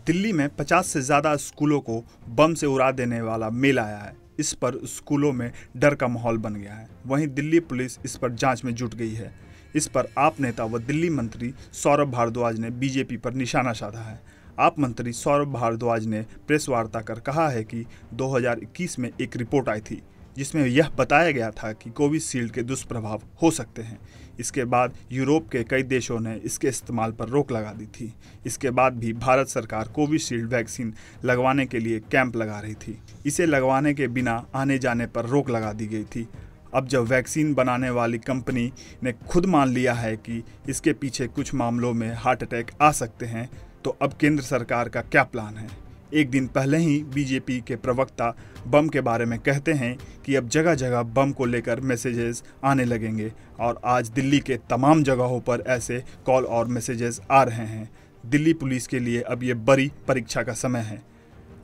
दिल्ली में 50 से ज़्यादा स्कूलों को बम से उड़ा देने वाला मेल आया है। इस पर स्कूलों में डर का माहौल बन गया है। वहीं दिल्ली पुलिस इस पर जांच में जुट गई है। इस पर आप नेता व दिल्ली मंत्री सौरभ भारद्वाज ने बीजेपी पर निशाना साधा है। आप मंत्री सौरभ भारद्वाज ने प्रेस वार्ता कर कहा है कि 2021 में एक रिपोर्ट आई थी जिसमें यह बताया गया था कि कोविशील्ड के दुष्प्रभाव हो सकते हैं। इसके बाद यूरोप के कई देशों ने इसके इस्तेमाल पर रोक लगा दी थी। इसके बाद भी भारत सरकार कोविशील्ड वैक्सीन लगवाने के लिए कैंप लगा रही थी। इसे लगवाने के बिना आने जाने पर रोक लगा दी गई थी। अब जब वैक्सीन बनाने वाली कंपनी ने खुद मान लिया है कि इसके पीछे कुछ मामलों में हार्ट अटैक आ सकते हैं, तो अब केंद्र सरकार का क्या प्लान है? एक दिन पहले ही बीजेपी के प्रवक्ता बम के बारे में कहते हैं कि अब जगह जगह बम को लेकर मैसेजेस आने लगेंगे और आज दिल्ली के तमाम जगहों पर ऐसे कॉल और मैसेजेस आ रहे हैं। दिल्ली पुलिस के लिए अब ये बड़ी परीक्षा का समय है।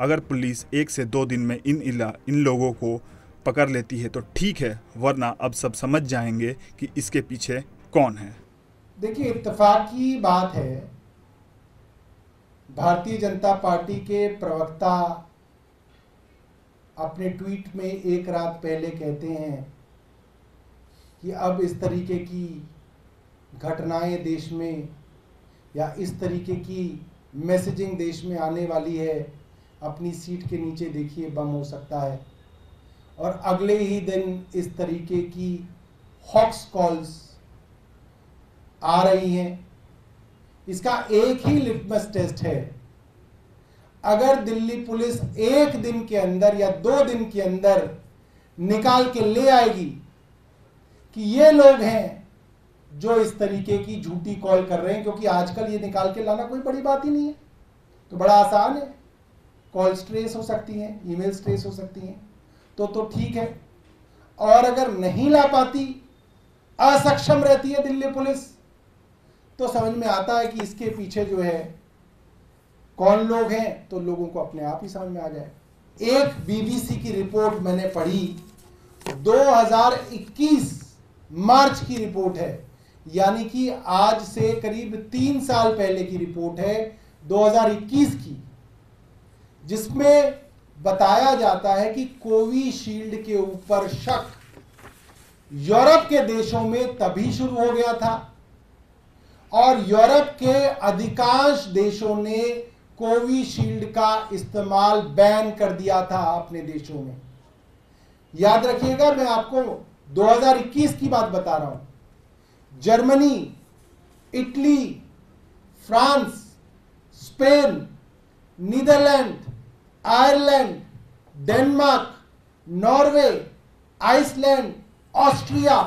अगर पुलिस 1 से 2 दिन में इन लोगों को पकड़ लेती है तो ठीक है, वरना अब सब समझ जाएंगे कि इसके पीछे कौन है। देखिए, इत्तेफाकी बात है, भारतीय जनता पार्टी के प्रवक्ता अपने ट्वीट में एक रात पहले कहते हैं कि अब इस तरीके की घटनाएं देश में या इस तरीके की मैसेजिंग देश में आने वाली है, अपनी सीट के नीचे देखिए बम हो सकता है। और अगले ही दिन इस तरीके की हॉक्स कॉल्स आ रही हैं। इसका एक ही लिटमस टेस्ट है, अगर दिल्ली पुलिस 1 दिन के अंदर या 2 दिन के अंदर निकाल के ले आएगी कि ये लोग हैं जो इस तरीके की झूठी कॉल कर रहे हैं, क्योंकि आजकल ये निकाल के लाना कोई बड़ी बात ही नहीं है, तो बड़ा आसान है। कॉल्स ट्रेस हो सकती हैं, ईमेल्स ट्रेस हो सकती हैं, तो ठीक है। और अगर नहीं ला पाती, असक्षम रहती है दिल्ली पुलिस, तो समझ में आता है कि इसके पीछे जो है कौन लोग हैं, तो लोगों को अपने आप ही समझ में आ जाए। एक बीबीसी की रिपोर्ट मैंने पढ़ी, 2021 मार्च की रिपोर्ट है, यानी कि आज से करीब 3 साल पहले की रिपोर्ट है, 2021 की, जिसमें बताया जाता है कि कोविशील्ड के ऊपर शक यूरोप के देशों में तभी शुरू हो गया था और यूरोप के अधिकांश देशों ने कोविशील्ड का इस्तेमाल बैन कर दिया था अपने देशों में। याद रखिएगा, मैं आपको 2021 की बात बता रहा हूं। Germany, Italy, France, Spain, Netherlands, Ireland, Denmark, Norway, Iceland, Austria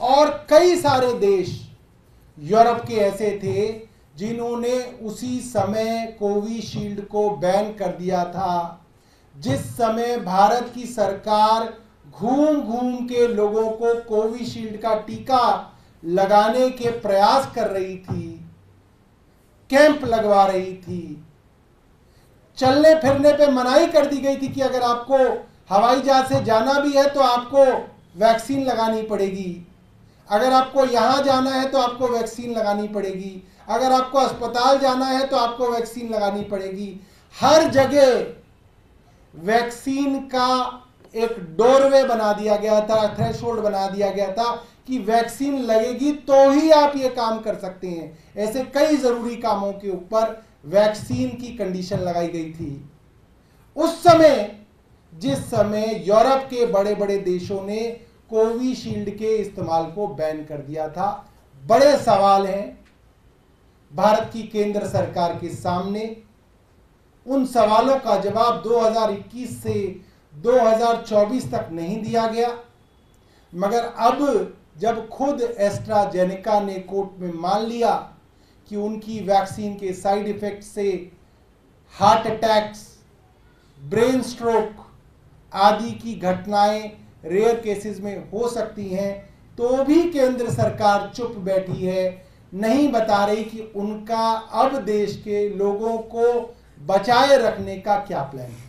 और कई सारे देश यूरोप के ऐसे थे जिन्होंने उसी समय कोविशील्ड को बैन कर दिया था। जिस समय भारत की सरकार घूम घूम के लोगों को कोविशील्ड का टीका लगाने के प्रयास कर रही थी, कैंप लगवा रही थी, चलने फिरने पे मनाही कर दी गई थी कि अगर आपको हवाई जहाज से जाना भी है तो आपको वैक्सीन लगानी पड़ेगी, अगर आपको यहां जाना है तो आपको वैक्सीन लगानी पड़ेगी, अगर आपको अस्पताल जाना है तो आपको वैक्सीन लगानी पड़ेगी। हर जगह वैक्सीन का एक डोरवे बना दिया गया था, थ्रेशोल्ड बना दिया गया था कि वैक्सीन लगेगी तो ही आप ये काम कर सकते हैं। ऐसे कई जरूरी कामों के ऊपर वैक्सीन की कंडीशन लगाई गई थी। उस समय जिस समय यूरोप के बड़े बड़े देशों ने कोविशील्ड के इस्तेमाल को बैन कर दिया था, बड़े सवाल हैं भारत की केंद्र सरकार के सामने। उन सवालों का जवाब 2021 से 2024 तक नहीं दिया गया, मगर अब जब खुद एस्ट्राजेनेका ने कोर्ट में मान लिया कि उनकी वैक्सीन के साइड इफेक्ट से हार्ट अटैक्स, ब्रेन स्ट्रोक आदि की घटनाएं रेयर केसेस में हो सकती हैं, तो भी केंद्र सरकार चुप बैठी है, नहीं बता रही कि उनका अब देश के लोगों को बचाए रखने का क्या प्लान है।